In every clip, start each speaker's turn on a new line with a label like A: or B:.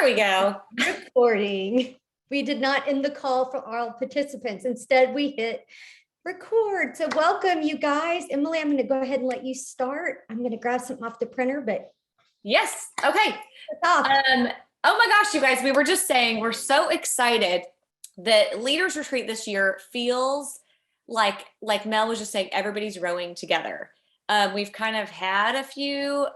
A: There we go.
B: Recording. We did not end the call for all participants. Instead, we hit record. So welcome, you guys. Emily, I'm going to go ahead and let you start. I'm going to grab something off the printer, but
A: yes. Okay. Oh my gosh, you guys, we were just saying we're so excited that Leaders Retreat this year feels like Mel was just saying, everybody's rowing together. We've kind of had a few,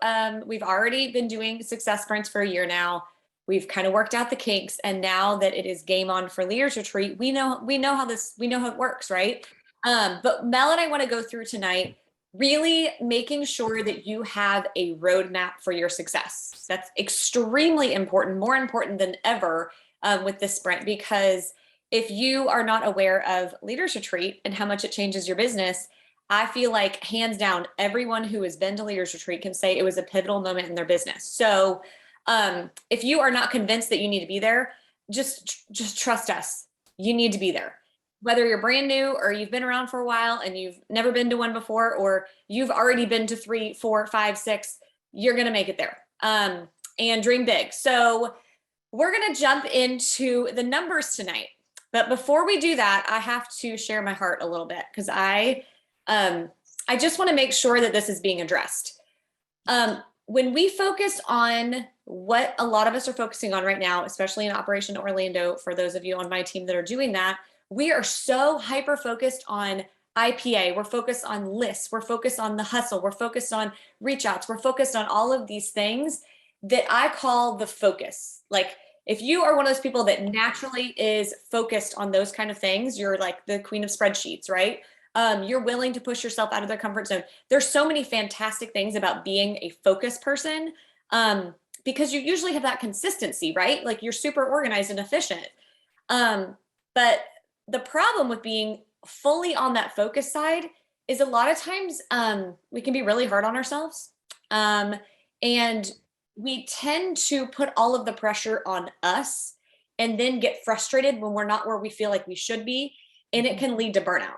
A: we've already been doing success sprints for a year now. We've kind of worked out the kinks, and now that it is game on for Leaders Retreat, we know how it works, right? But Mel and I want to go through tonight really making sure that you have a roadmap for your success. That's extremely important, more important than ever with this sprint, because if you are not aware of Leaders Retreat and how much it changes your business, I feel like hands down, everyone who has been to Leaders Retreat can say it was a pivotal moment in their business. So if you are not convinced that you need to be there, just trust us. You need to be there. Whether you're brand new or you've been around for a while and you've never been to one before, or you've already been to 3, 4, 5, 6, you're going to make it there. And dream big. So we're going to jump into the numbers tonight. But before we do that, I have to share my heart a little bit, because I just want to make sure that this is being addressed. When we focus on what a lot of us are focusing on right now, especially in Operation Orlando, for those of you on my team that are doing that, we are so hyper focused on IPA. We're focused on lists. We're focused on the hustle. We're focused on reach outs. We're focused on all of these things that I call the focus. Like, if you are one of those people that naturally is focused on those kind of things, you're like the queen of spreadsheets, right? You're willing to push yourself out of their comfort zone. There's so many fantastic things about being a focused person, because you usually have that consistency, right? Like, you're super organized and efficient. But the problem with being fully on that focus side is a lot of times we can be really hard on ourselves. And we tend to put all of the pressure on us and then get frustrated when we're not where we feel like we should be. And it can lead to burnout.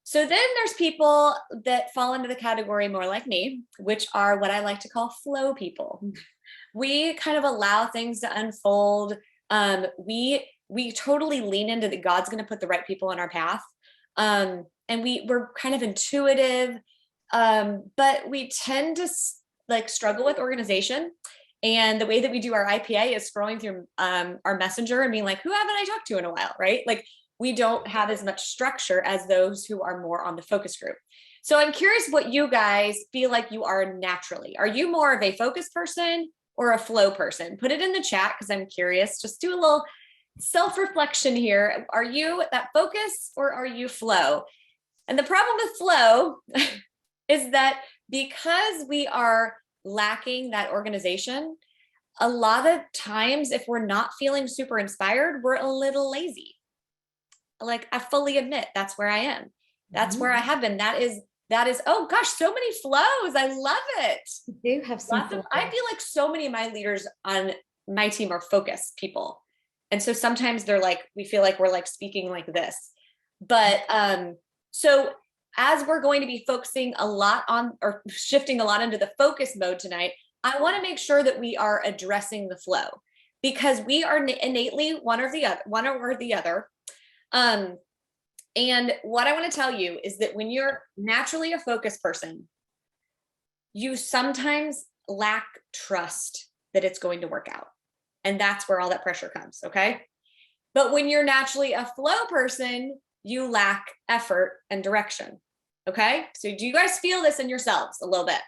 A: So then there's people that fall into the category more like me, which are what I like to call flow people. We kind of allow things to unfold. We totally lean into that God's going to put the right people in our path. And we're kind of intuitive, but we tend to struggle with organization. And the way that we do our IPA is scrolling through our messenger and being like, who haven't I talked to in a while, right? Like, we don't have as much structure as those who are more on the focus group. So I'm curious what you guys feel like you are naturally. Are you more of a focus person or a flow person? Put it in the chat, because I'm curious. Just do a little self-reflection here. Are you that focus or are you flow? And the problem with flow is that because we are lacking that organization, a lot of times if we're not feeling super inspired, we're a little lazy. Like, I fully admit that's where I am. That's where I have been. That is, oh gosh, so many flows. I love it.
B: You do have some.
A: I feel like so many of my leaders on my team are focus people. And so sometimes they're like, we feel like we're like speaking like this. But so as we're going to be focusing a lot on, or shifting a lot into the focus mode tonight, I want to make sure that we are addressing the flow, because we are innately one or the other. And what I want to tell you is that when you're naturally a focused person, you sometimes lack trust that it's going to work out. And that's where all that pressure comes. Okay. But when you're naturally a flow person, you lack effort and direction. Okay. So do you guys feel this in yourselves a little bit?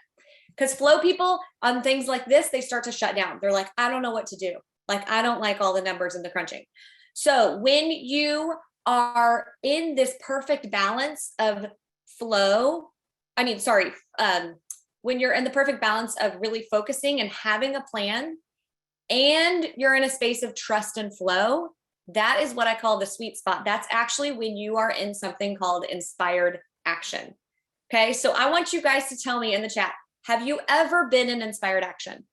A: Because flow people on things like this, they start to shut down. They're like, I don't know what to do. Like, I don't like all the numbers and the crunching. So when you are in this perfect balance of flow, when you're in the perfect balance of really focusing and having a plan, and you're in a space of trust and flow, that is what I call the sweet spot. That's actually when you are in something called inspired action. Okay. So I want you guys to tell me in the chat, have you ever been in inspired action?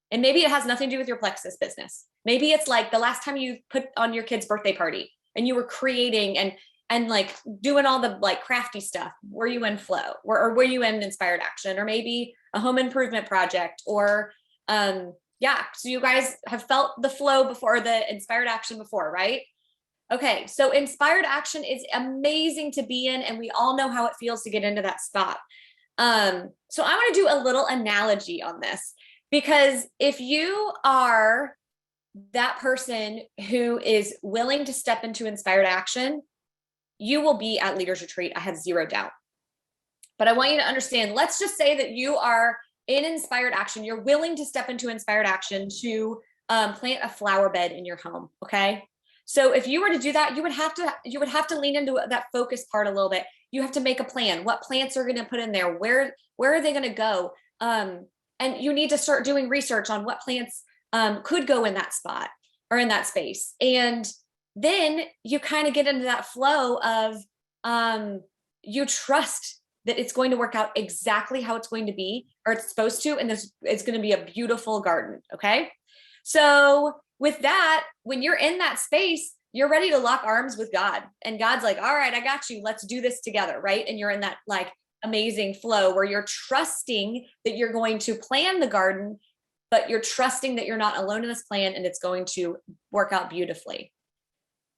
A: And maybe it has nothing to do with your Plexus business. Maybe it's like the last time you put on your kid's birthday party and you were creating and like doing all the like crafty stuff. Were you in flow, or were you in inspired action? Or maybe a home improvement project, or Yeah. So you guys have felt the flow before, the inspired action before, right? Okay. So inspired action is amazing to be in, and we all know how it feels to get into that spot. So I want to do a little analogy on this, because if you are that person who is willing to step into inspired action, you will be at Leaders Retreat. I have zero doubt. But I want you to understand, let's just say that you are in inspired action. You're willing to step into inspired action to plant a flower bed in your home. Okay. So if you were to do that, you would have to lean into that focus part a little bit. You have to make a plan. What plants are going to put in there? Where are they going to go? And you need to start doing research on what plants could go in that spot or in that space. And then you kind of get into that flow of you trust that it's going to work out exactly how it's going to be, or it's supposed to, and it's going to be a beautiful garden. Okay. So with that, when you're in that space, you're ready to lock arms with God, and God's like, all right, I got you. Let's do this together. Right. And you're in that like amazing flow where you're trusting that you're going to plan the garden, but you're trusting that you're not alone in this plan and it's going to work out beautifully.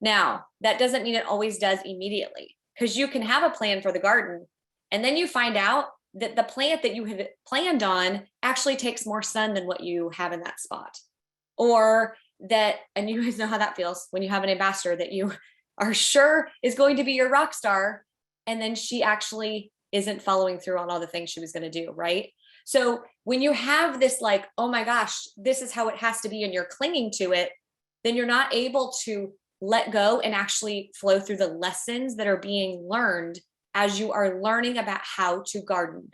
A: Now, that doesn't mean it always does immediately, because you can have a plan for the garden, and then you find out that the plant that you had planned on actually takes more sun than what you have in that spot. Or that, and you guys know how that feels when you have an ambassador that you are sure is going to be your rock star, and then she actually isn't following through on all the things she was going to do, right? So when you have this like, oh my gosh, this is how it has to be, and you're clinging to it, then you're not able to let go and actually flow through the lessons that are being learned as you are learning about how to garden.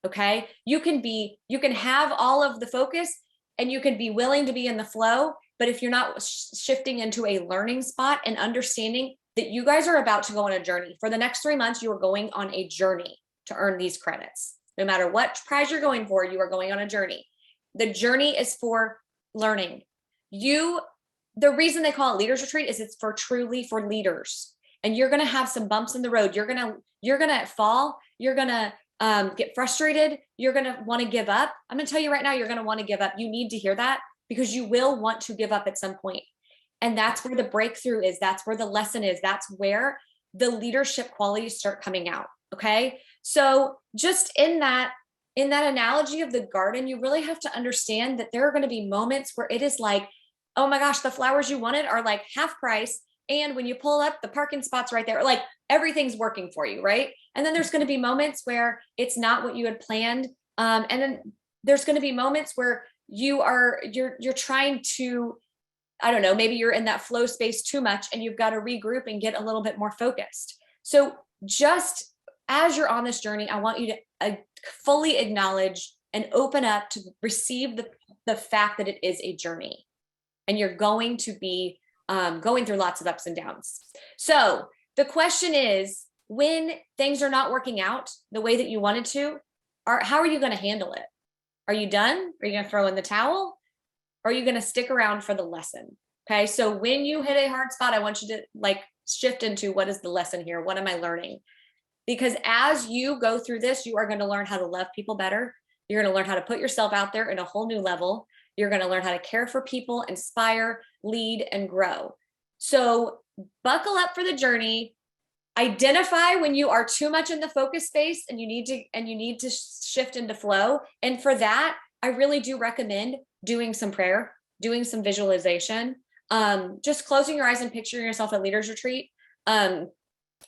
A: Okay. You can have all of the focus and you can be willing to be in the flow, but if you're not shifting into a learning spot and understanding that you guys are about to go on a journey for the next 3 months, you are going on a journey to earn these credits. No matter what prize you're going for, you are going on a journey. The journey is for learning. The reason they call it Leaders Retreat is it's truly for leaders. And you're going to have some bumps in the road. You're going to fall. You're going to get frustrated. You're going to want to give up. I'm going to tell you right now, you're going to want to give up. You need to hear that, because you will want to give up at some point. And that's where the breakthrough is. That's where the lesson is. That's where the leadership qualities start coming out. Okay. So just in that analogy of the garden, you really have to understand that there are going to be moments where it is like, oh my gosh, the flowers you wanted are like half price. And when you pull up, the parking spot's right there, like everything's working for you, right? And then there's going to be moments where it's not what you had planned. And then there's going to be moments where you're trying to, I don't know, maybe you're in that flow space too much and you've got to regroup and get a little bit more focused. So just as you're on this journey, I want you to fully acknowledge and open up to receive the fact that it is a journey, and you're going to be going through lots of ups and downs. So the question is, when things are not working out the way that you wanted to, how are you going to handle it? Are you done? Are you going to throw in the towel? Or are you going to stick around for the lesson? Okay. So when you hit a hard spot, I want you to like shift into, what is the lesson here? What am I learning? Because as you go through this, you are going to learn how to love people better. You're going to learn how to put yourself out there in a whole new level. You're going to learn how to care for people, inspire, lead, and grow. So buckle up for the journey. Identify when you are too much in the focus space and you need to shift into flow. And for that, I really do recommend doing some prayer, doing some visualization, just closing your eyes and picturing yourself at Leaders Retreat.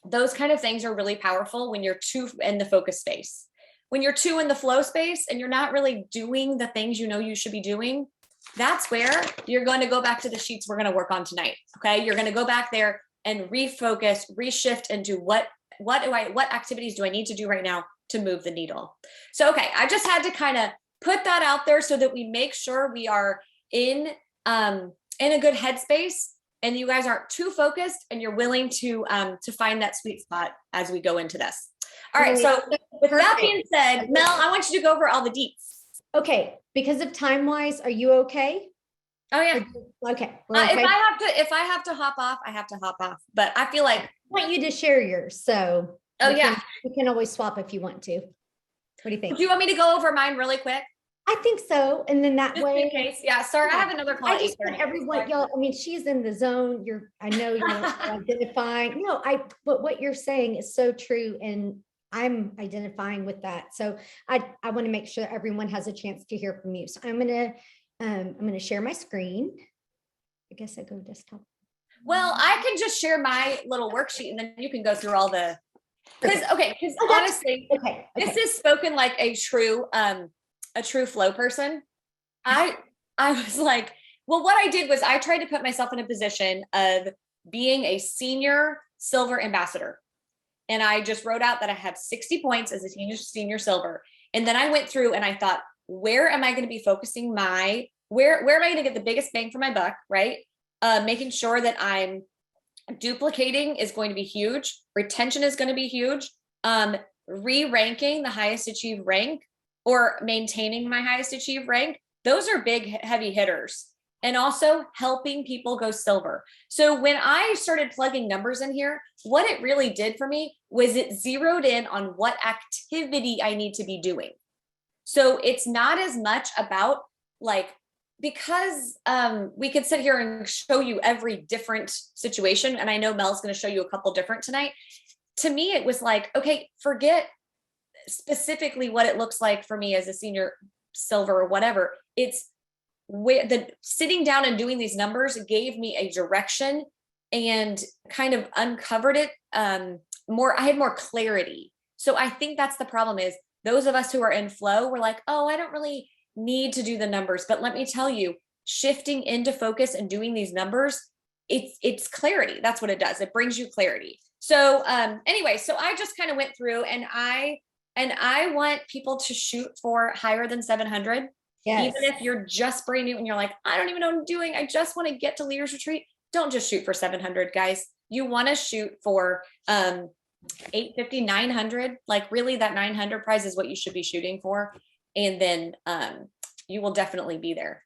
A: Those kind of things are really powerful when you're too in the focus space. When you're too in the flow space and you're not really doing the things you know you should be doing, that's where you're going to go back to the sheets we're going to work on tonight. Okay. You're going to go back there and refocus, reshift into what activities do I need to do right now to move the needle? So, okay. I just had to kind of put that out there so that we make sure we are in a good headspace and you guys aren't too focused and you're willing to find that sweet spot as we go into this. All right. So with that being said, Mel, I want you to go over all the deets.
B: Okay. Because of time wise, are you okay?
A: Oh yeah.
B: Okay.
A: Okay. If I have to hop off, I have to hop off. But I feel like
B: I want you to share yours. So
A: we
B: can always swap if you want to. What do you think?
A: Do you want me to go over mine really quick?
B: I think so. And then that
A: Just
B: way,
A: in case. Yeah, sorry, I
B: yeah,
A: have another call
B: I
A: at
B: just
A: 8:30.
B: want everyone, y'all, I mean, she's in the zone. I know you're identifying. No, but what you're saying is so true. And I'm identifying with that. So I want to make sure everyone has a chance to hear from you. So I'm going to share my screen. I guess I go desktop.
A: Well, I can just share my little worksheet and then you can go through all the, because honestly,
B: okay.
A: This is spoken like a true flow person. I was like, well, what I did was I tried to put myself in a position of being a senior silver ambassador. And I just wrote out that I have 60 points as a senior silver. And then I went through and I thought, where am I going to be focusing where am I going to get the biggest bang for my buck, right? Making sure that I'm duplicating is going to be huge. Retention is going to be huge. Re-ranking the highest achieved rank or maintaining my highest achieved rank. Those are big, heavy hitters. And also helping people go silver. So when I started plugging numbers in here, what it really did for me was it zeroed in on what activity I need to be doing. So it's not as much about like, because we could sit here and show you every different situation. And I know Mel's going to show you a couple different tonight. To me, it was like, okay, forget specifically what it looks like for me as a senior silver or whatever. It's where the sitting down and doing these numbers gave me a direction and kind of uncovered it more. I had more clarity. So I think that's the problem is those of us who are in flow, we're like, oh, I don't really need to do the numbers. But let me tell you, shifting into focus and doing these numbers, it's clarity. That's what it does. It brings you clarity. So anyway, so I just kind of went through and I want people to shoot for higher than 700. Yes. Even if you're just brand new and you're like, I don't even know what I'm doing. I just want to get to Leaders Retreat. Don't just shoot for 700, guys. You want to shoot for 850, 900. Like really that 900 prize is what you should be shooting for. And then you will definitely be there.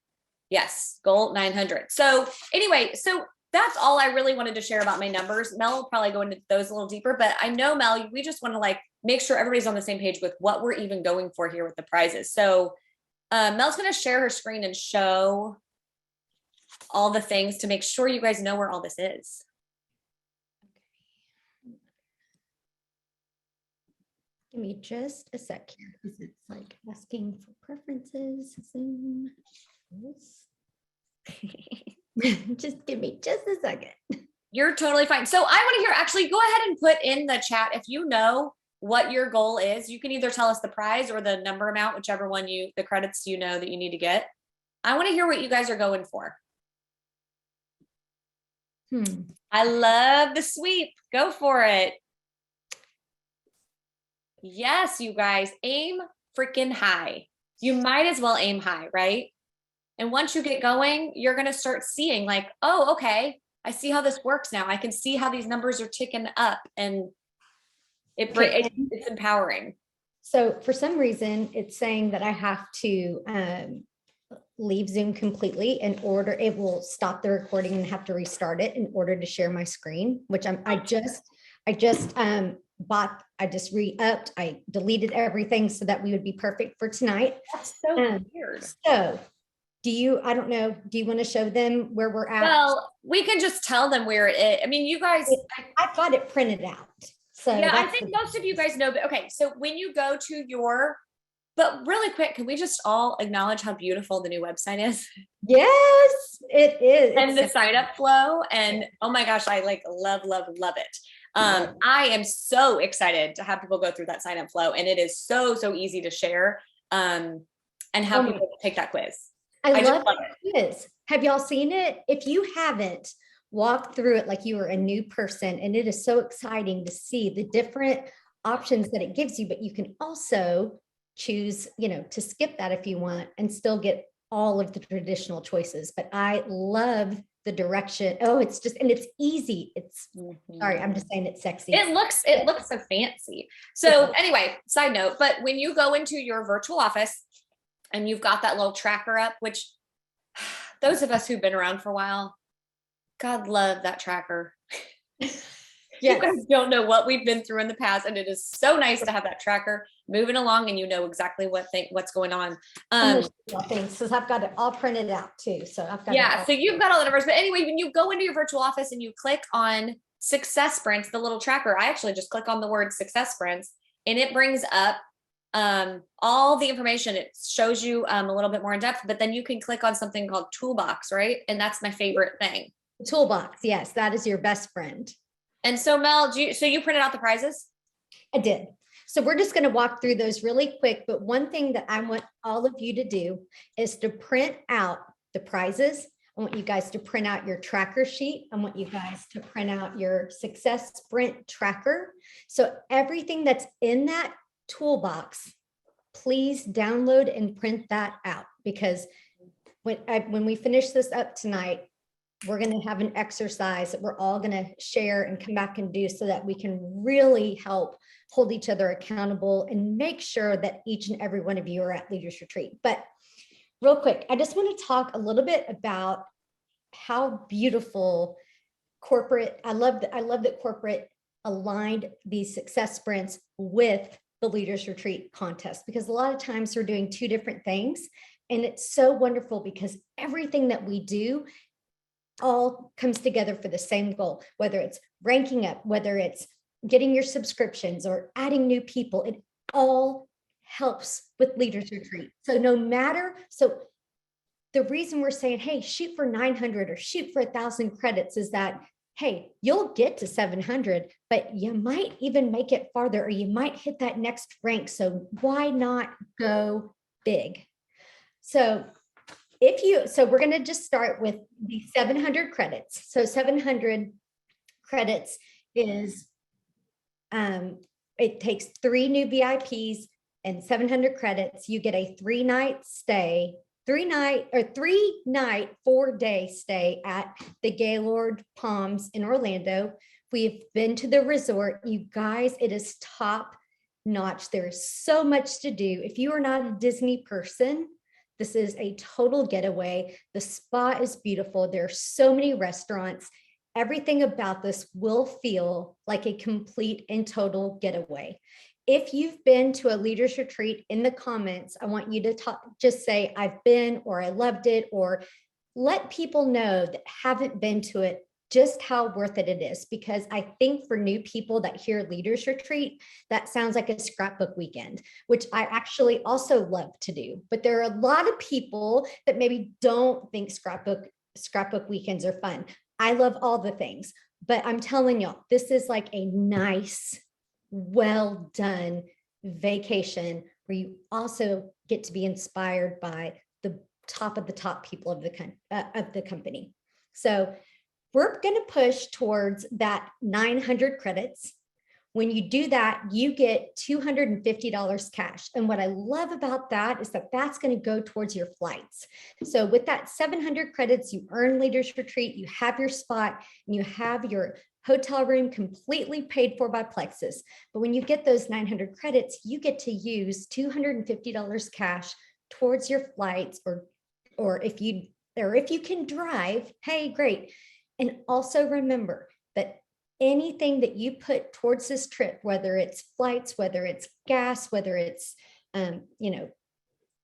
A: Yes, goal 900. So anyway, so that's all I really wanted to share about my numbers. Mel will probably go into those a little deeper, but I know, Mel, we just want to like make sure everybody's on the same page with what we're even going for here with the prizes. So Mel's going to share her screen and show all the things to make sure you guys know where all this is.
B: Give me just a sec here because it's like asking for preferences. Zoom. Just give me just a second.
A: You're totally fine. So I want to hear, actually, go ahead and put in the chat if you know what your goal is. You can either tell us the prize or the number amount, whichever one the credits you know that you need to get. I want to hear what you guys are going for. I love the sweep. Go for it. Yes, you guys, aim freaking high. You might as well aim high, right? And once you get going, you're going to start seeing like, oh, okay, I see how this works now. I can see how these numbers are ticking up and it's empowering.
B: So for some reason, it's saying that I have to leave Zoom completely in order, it will stop the recording and have to restart it in order to share my screen, which I just re-upped. I deleted everything so that we would be perfect for tonight.
A: That's so weird.
B: So I don't know, do you want to show them where we're at?
A: Well, we can just tell them where it is. I mean, you guys.
B: I've got it printed out. So
A: yeah, I think most of you guys know, but okay. So when you go to but really quick, can we just all acknowledge how beautiful the new website is?
B: Yes, it is.
A: And the sign up flow. And oh my gosh, I like love it. I am so excited to have people go through that sign up flow. And it is so easy to share and how people take that quiz.
B: I love it. It is. Have y'all seen it? If you haven't, walk through it like you are a new person. And it is so exciting to see the different options that it gives you, but you can also choose, to skip that if you want and still get all of the traditional choices. But I love the direction. Oh, it's just, and it's easy. It's sorry, I'm just saying it's sexy.
A: It looks so fancy. So anyway, side note, but when you go into your virtual office and you've got that little tracker up, which those of us who've been around for a while, God love that tracker. You guys don't know what we've been through in the past, and it is so nice to have that tracker moving along, and you know exactly what's going on.
B: Thanks, because I've got it all printed out too. So I've got
A: yeah. So you've got all the numbers, but anyway, when you go into your virtual office and you click on success sprints, the little tracker, I actually just click on the word success sprints, and it brings up all the information. It shows you a little bit more in depth, but then you can click on something called toolbox, right? And that's my favorite thing.
B: Toolbox, yes, that is your best friend.
A: And so Mel, so you printed out the prizes?
B: I did. So we're just going to walk through those really quick. But one thing that I want all of you to do is to print out the prizes. I want you guys to print out your tracker sheet. I want you guys to print out your success sprint tracker. So everything that's in that toolbox, please download and print that out, because when we finish this up tonight, we're going to have an exercise that we're all going to share and come back and do, so that we can really help hold each other accountable and make sure that each and every one of you are at Leaders Retreat. But real quick, I just want to talk a little bit about how beautiful corporate, I love that corporate aligned these success sprints with the Leaders Retreat contest, because a lot of times we're doing two different things. And it's so wonderful because everything that we do all comes together for the same goal, whether it's ranking up, whether it's getting your subscriptions or adding new people, it all helps with Leaders Retreat. So so the reason we're saying, hey, shoot for 900 or shoot for 1,000 credits is that, hey, you'll get to 700, but you might even make it farther, or you might hit that next rank. So why not go big? So we're going to just start with the 700 credits. So 700 credits is, it takes 3 new VIPs and 700 credits. You get a 3-night stay, 3-night, 4-day stay at the Gaylord Palms in Orlando. We've been to the resort. You guys, it is top notch. There is so much to do. If you are not a Disney person, this is a total getaway. The spa is beautiful. There are so many restaurants. Everything about this will feel like a complete and total getaway. If you've been to a Leaders Retreat, in the comments, I want you to just say, I've been, or I loved it, or let people know that haven't been to it just how worth it is. Because I think for new people that hear Leaders Retreat, that sounds like a scrapbook weekend, which I actually also love to do. But there are a lot of people that maybe don't think scrapbook weekends are fun. I love all the things, but I'm telling y'all, this is like a nice, well done vacation where you also get to be inspired by the top people of the company. So we're going to push towards that 900 credits. When you do that, you get $250 cash. And what I love about that is that that's going to go towards your flights. So with that 700 credits, you earn Leaders Retreat, you have your spot, and you have your hotel room completely paid for by Plexus. But when you get those 900 credits, you get to use $250 cash towards your flights, or if you can drive, hey, great. And also remember that anything that you put towards this trip, whether it's flights, whether it's gas, whether it's,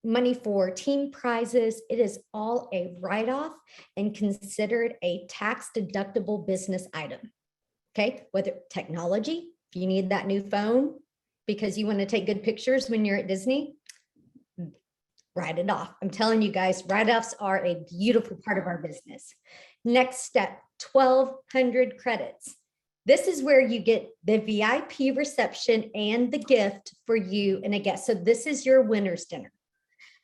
B: money for team prizes, it is all a write-off and considered a tax-deductible business item. Okay, whether technology, if you need that new phone because you want to take good pictures when you're at Disney, write it off. I'm telling you guys, write-offs are a beautiful part of our business. Next step, 1,200 credits. This is where you get the VIP reception and the gift for you and a guest. So this is your winner's dinner.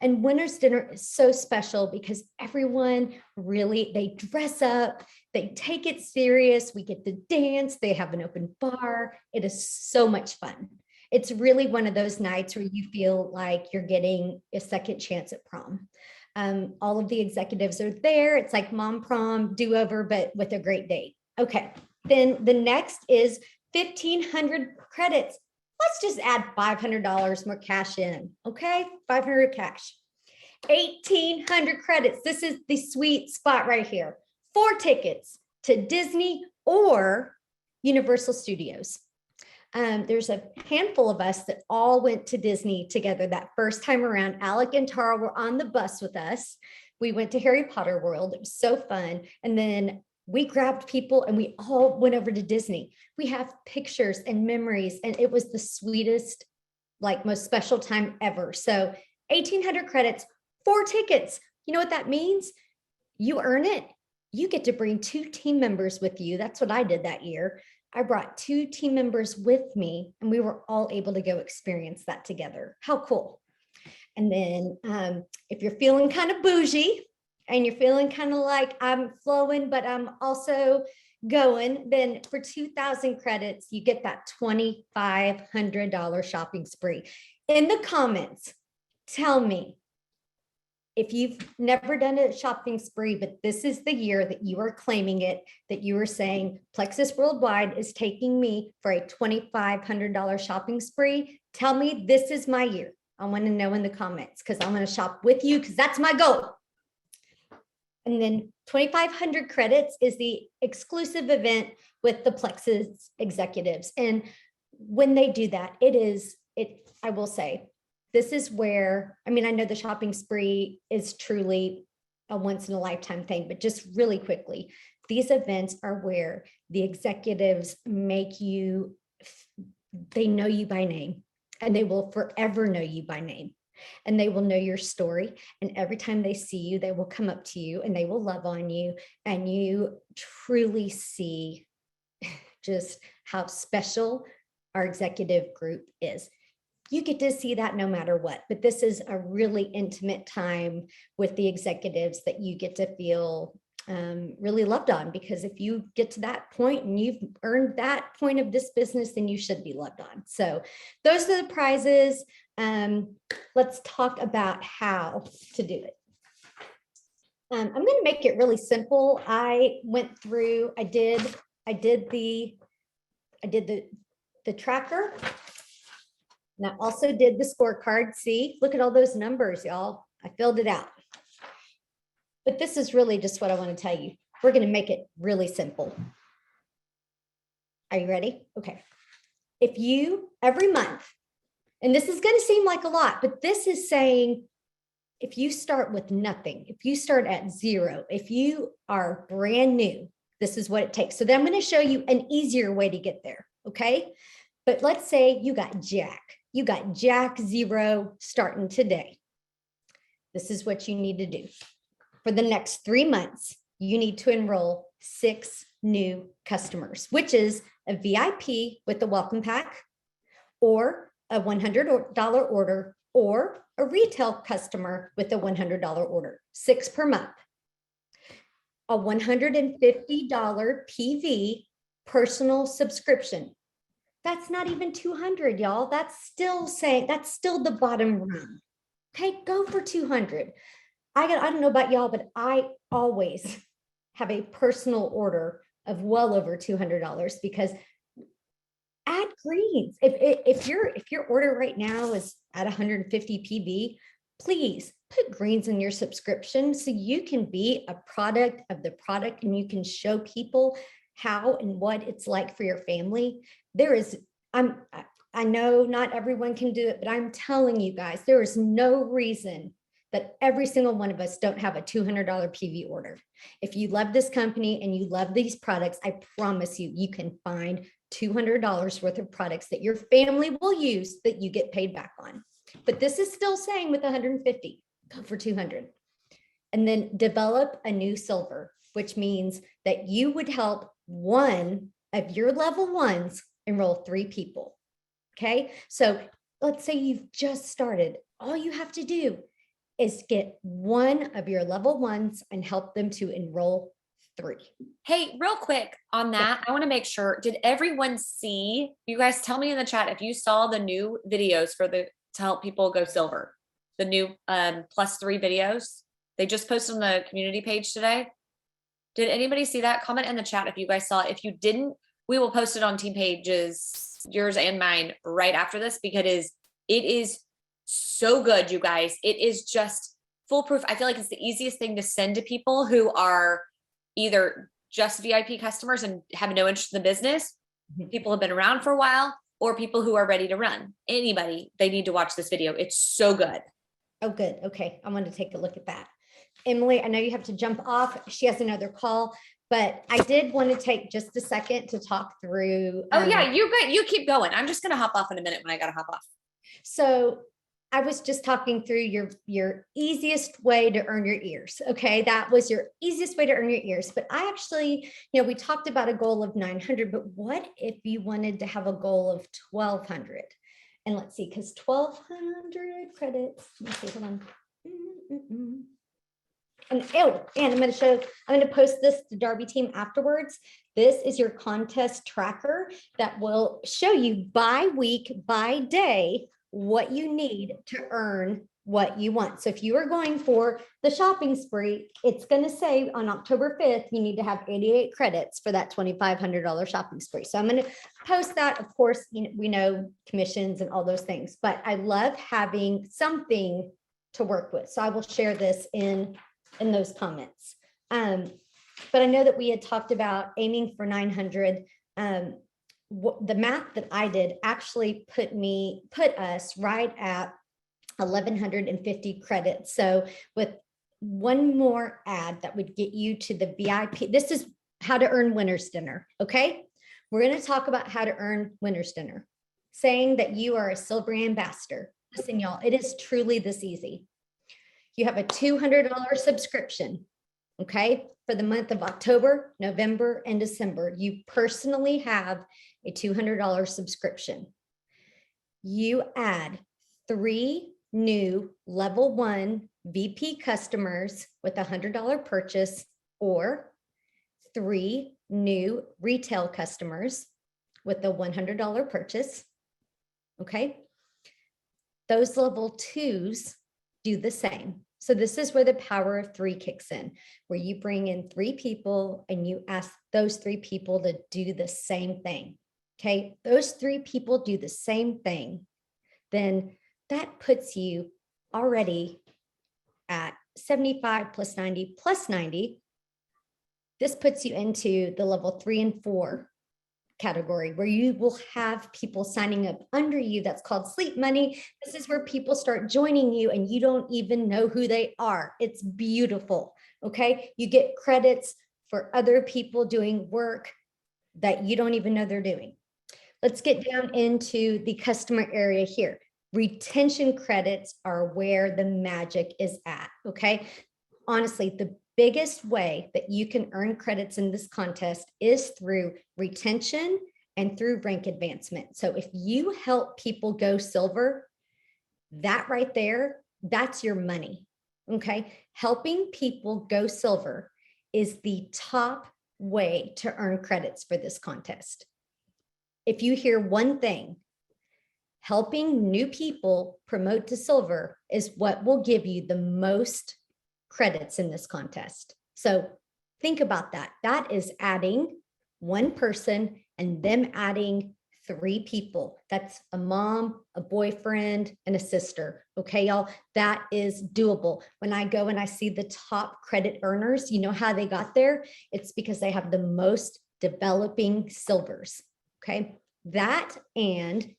B: And winner's dinner is so special because everyone really, they dress up, they take it serious. We get to dance, they have an open bar. It is so much fun. It's really one of those nights where you feel like you're getting a second chance at prom. All of the executives are there. It's like mom prom do-over, but with a great date. Okay, then the next is 1,500 credits. Let's just add $500 more cash in, okay? 500 cash. 1,800 credits. This is the sweet spot right here. 4 tickets to Disney or Universal Studios. There's a handful of us that all went to Disney together that first time around. Alec and Tara were on the bus with us. We went to Harry Potter World. It was so fun. And then we grabbed people and we all went over to Disney. We have pictures and memories, and it was the sweetest, like most special time ever. So 1,800 credits, 4 tickets. You know what that means? You earn it. You get to bring 2 team members with you. That's what I did that year. I brought 2 team members with me, and we were all able to go experience that together. How cool. And then if you're feeling kind of bougie and you're feeling kind of like I'm flowing, but I'm also going, then for 2,000 credits, you get that $2,500 shopping spree. In the comments, tell me, if you've never done a shopping spree, but this is the year that you are claiming it, that you are saying Plexus Worldwide is taking me for a $2,500 shopping spree, tell me this is my year. I want to know in the comments, because I'm going to shop with you, because that's my goal. And then 2,500 credits is the exclusive event with the Plexus executives. And when they do that, I will say, this is where, I mean, I know the shopping spree is truly a once in a lifetime thing, but just really quickly, these events are where the executives make you, they know you by name, and they will forever know you by name, and they will know your story. And every time they see you, they will come up to you and they will love on you. And you truly see just how special our executive group is. You get to see that no matter what, but this is a really intimate time with the executives that you get to feel really loved on, because if you get to that point and you've earned that point of this business, then you should be loved on. So those are the prizes. Let's talk about how to do it. I'm going to make it really simple. I went through, I did the tracker. And I also did the scorecard. See, look at all those numbers, y'all. I filled it out. But this is really just what I want to tell you. We're going to make it really simple. Are you ready? Okay. If you, every month, and this is going to seem like a lot, but this is saying, if you start with nothing, if you start at 0, if you are brand new, this is what it takes. So then I'm going to show you an easier way to get there. Okay. But let's say you got Jack. You got Jack 0 starting today. This is what you need to do. For the next 3 months, you need to enroll 6 new customers, which is a VIP with a welcome pack, or a $100 order, or a retail customer with a $100 order, 6 per month. A $150 PV personal subscription. That's not even 200, y'all. That's still the bottom rung. Okay, go for 200. I don't know about y'all, but I always have a personal order of well over $200, because add greens. If your order right now is at 150 PV, please put greens in your subscription so you can be a product of the product, and you can show people how and what it's like for your family. I know not everyone can do it, but I'm telling you guys, there is no reason that every single one of us don't have a $200 PV order. If you love this company and you love these products, I promise you, you can find $200 worth of products that your family will use that you get paid back on. But this is still saying with 150, go for 200. And then develop a new silver, which means that you would help one of your level ones enroll 3 people. Okay. So let's say you've just started. All you have to do is get one of your level ones and help them to enroll 3.
A: Hey, real quick on that, I want to make sure, did everyone see, you guys tell me in the chat if you saw the new videos to help people go silver, the new +3 videos they just posted on the community page today. Did anybody see that? Comment in the chat if you guys saw it. If you didn't, we will post it on team pages, yours and mine, right after this, because it is so good, you guys. It is just foolproof. I feel like it's the easiest thing to send to people who are either just VIP customers and have no interest in the business, people have been around for a while, or people who are ready to run. Anybody, they need to watch this video. It's so good.
B: Oh, good. Okay. I want to take a look at that. Emily, I know you have to jump off. She has another call, but I did want to take just a second to talk through.
A: Oh yeah, you keep going. I'm just going to hop off in a minute when I got to hop off.
B: So I was just talking through your easiest way to earn your ears. Okay. That was your easiest way to earn your ears. But I actually, we talked about a goal of 900, but what if you wanted to have a goal of 1200? And let's see, because 1200 credits, let's see, hold on. And I'm going to post this to Darby team afterwards. This is your contest tracker that will show you by week, by day, what you need to earn what you want. So if you are going for the shopping spree, it's going to say on October 5th, you need to have 88 credits for that $2,500 shopping spree. So I'm going to post that. Of course, we know commissions and all those things, but I love having something to work with. So I will share this in those comments. But I know that we had talked about aiming for 900. The math that I did actually put us right at 1,150 credits. So with one more ad that would get you to the VIP, this is how to earn winner's dinner. Okay. We're going to talk about how to earn winner's dinner, saying that you are a silver ambassador. Listen, y'all, it is truly this easy. You have a $200 subscription. Okay. For the month of October, November, and December, you personally have a $200 subscription. You add 3 new level 1 VP customers with a $100 purchase, or 3 new retail customers with a $100 purchase. Okay. Those level 2s do the same. So this is where the power of 3 kicks in, where you bring in 3 people and you ask those 3 people to do the same thing. Okay. Those 3 people do the same thing. Then that puts you already at 75 plus 90 plus 90. This puts you into the level 3 and 4 category, where you will have people signing up under you. That's called sleep money. This is where people start joining you and you don't even know who they are. It's beautiful. Okay. You get credits for other people doing work that you don't even know they're doing. Let's get down into the customer area here. Retention credits are where the magic is at. Okay. Honestly, the biggest way that you can earn credits in this contest is through retention and through rank advancement. So if you help people go silver, that right there, that's your money. Okay. Helping people go silver is the top way to earn credits for this contest. If you hear one thing, helping new people promote to silver is what will give you the most credits in this contest. So think about that. That is adding 1 person and them adding 3 people. That's a mom, a boyfriend, and a sister. Okay, y'all, that is doable. When I go and I see the top credit earners, you know how they got there? It's because they have the most developing silvers. Okay, that and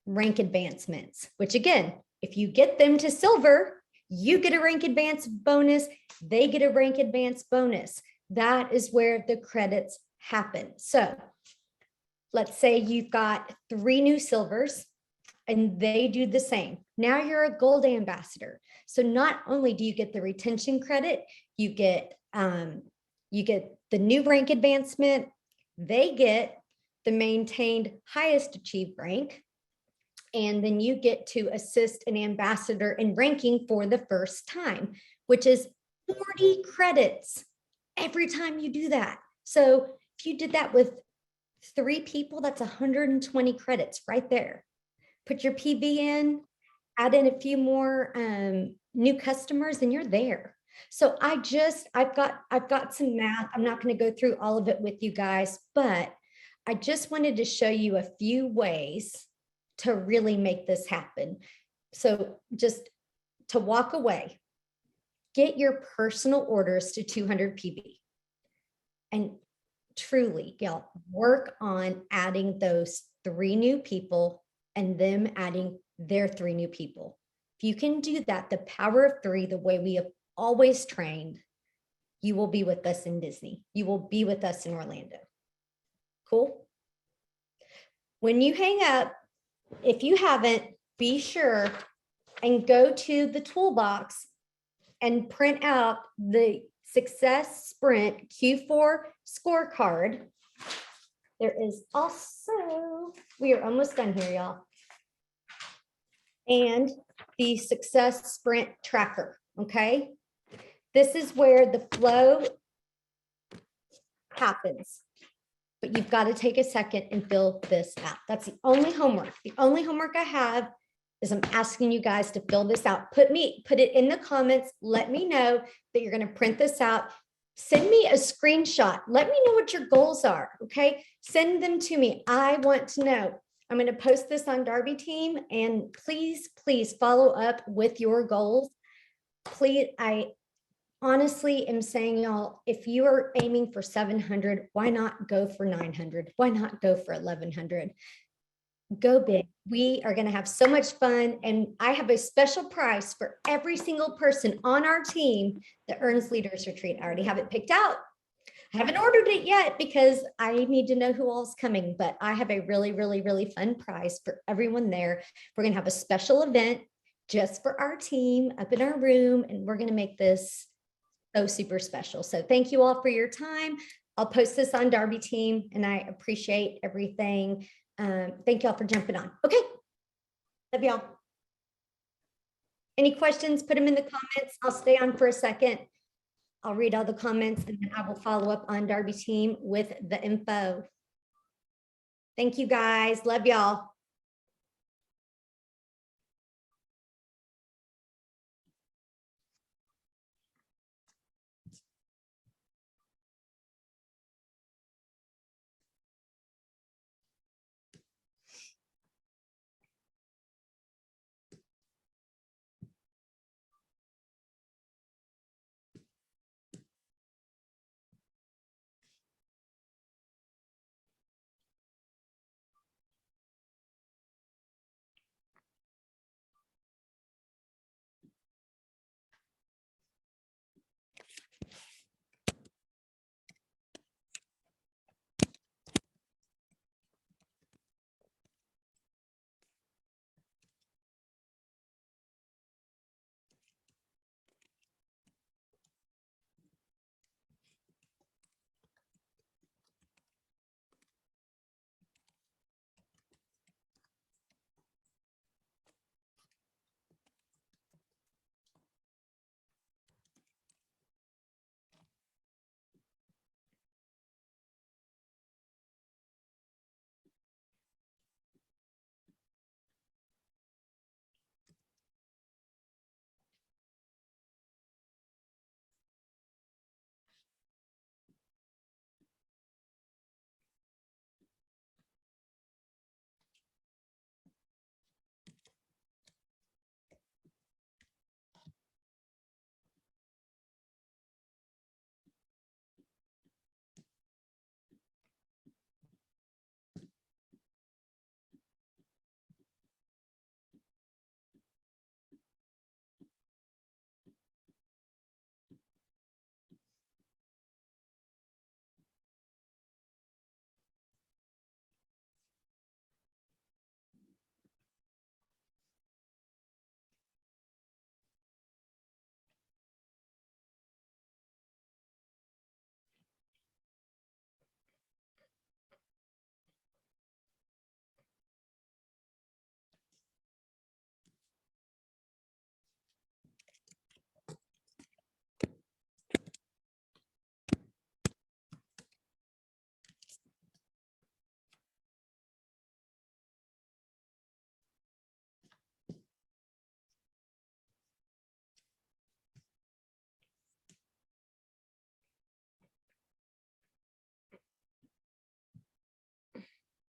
B: rank advancements, which again, if you get them to silver, you get a rank advance bonus, they get a rank advance bonus. That is where the credits happen. So let's say you've got 3 new silvers and they do the same. Now you're a gold ambassador. So not only do you get the retention credit, you get the new rank advancement, they get the maintained highest achieved rank, and then you get to assist an ambassador in ranking for the first time, which is 40 credits every time you do that. So if you did that with 3 people, that's 120 credits right there. Put your PV in, add in a few more new customers, and you're there. So I've got some math. I'm not going to go through all of it with you guys, but I just wanted to show you a few ways to really make this happen. So just to walk away, get your personal orders to 200 PV and truly, y'all, work on adding those 3 new people and them adding their 3 new people. If you can do that, the power of 3, the way we have always trained, you will be with us in Disney. You will be with us in Orlando. Cool? When you hang up, if you haven't, be sure and go to the toolbox and print out the Success Sprint Q4 scorecard. There is also, we are almost done here, y'all. And the Success Sprint tracker, okay? This is where the flow happens. But you've got to take a second and fill this out. That's the only homework. The only homework I have is I'm asking you guys to fill this out. Put it in the comments. Let me know that you're going to print this out. Send me a screenshot. Let me know what your goals are, okay? Send them to me. I want to know. I'm going to post this on Darby Team, and please, please follow up with your goals. Please, I honestly am saying, y'all, if you are aiming for 700, why not go for 900? Why not go for 1100? Go big. We are going to have so much fun. And I have a special prize for every single person on our team that earns Leaders Retreat. I already have it picked out. I haven't ordered it yet because I need to know who all's coming, but I have a really, really, really fun prize for everyone there. We're going to have a special event just for our team up in our room, and we're going to make this so super special. So thank you all for your time. I'll post this on Darby Team, and I appreciate everything. Thank y'all for jumping on. Okay. Love y'all. Any questions, put them in the comments. I'll stay on for a second. I'll read all the comments, and then I will follow up on Darby Team with the info. Thank you guys. Love y'all.